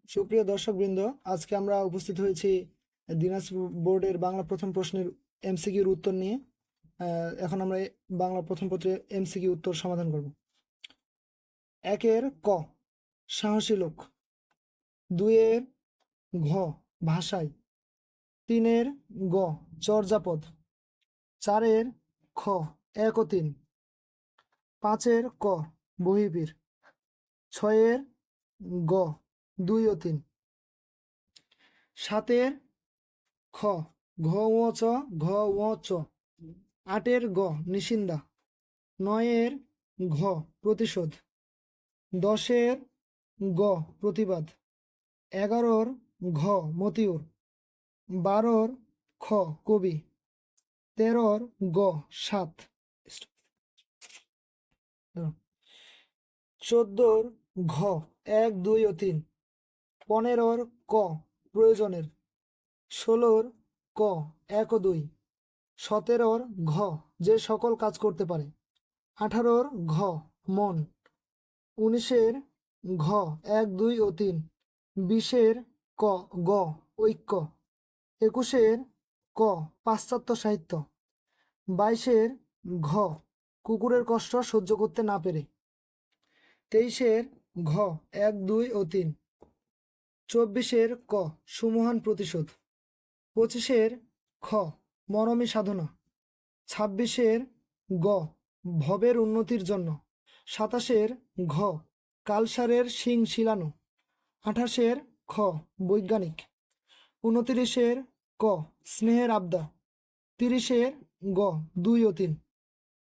সুপ্রিয় দর্শকবৃন্দ, আজকে আমরা উপস্থিত হয়েছি দিনাজপুর বোর্ডের বাংলা প্রথম প্রশ্নের এমসিকিউর উত্তর নিয়ে। এখন আমরা বাংলা প্রথম পত্রের এমসিকিউ উত্তর সমাধান করব। 1-এর ক সাহসী লোক, 2-এর ঘ ভাষায়, 3-এর গ চর্যাপদ, 4-এর খ 1 ও 3, 5-এর ক বহিবীর, 6-এর গ 2 ও 3, 7-এর খ ঘ ও চ ঘ ও চ, 8-এর গ নিশিন্দা, 9-এর ঘ প্রতিশোধ, 10-এর গ প্রতিবাদ, 11-র ঘ মতিউর, 12-র খ কবি, 13-র গ সাত, 14-র ঘ 1, 2 ও 3, 15-র ক প্রয়োজনের, 16-র ক 1 ও 2, 17-র ঘ যে সকল কাজ করতে পারে, 18-র ঘ মন, 19-এর ঘ 1, 2 ও 3, 20-এর ক গ ঐক্য, 21-এর ক পাশ্চাত্য সাহিত্য, 22-এর ঘ কুকুরের কষ্ট সহ্য করতে না পেরে, 23-এর ঘ 1, 2 ও 3, 24-এর ক সুমহান প্রতিশোধ, 25-এর খ মরমী সাধনা, 26-এর গ ভবের উন্নতির জন্য, 27-এর ঘ কালসারের শিং শিলানো, 28-এর খ বৈজ্ঞানিক, 29-এর ক স্নেহের আবদার, 30-এর গ 2 ও 3।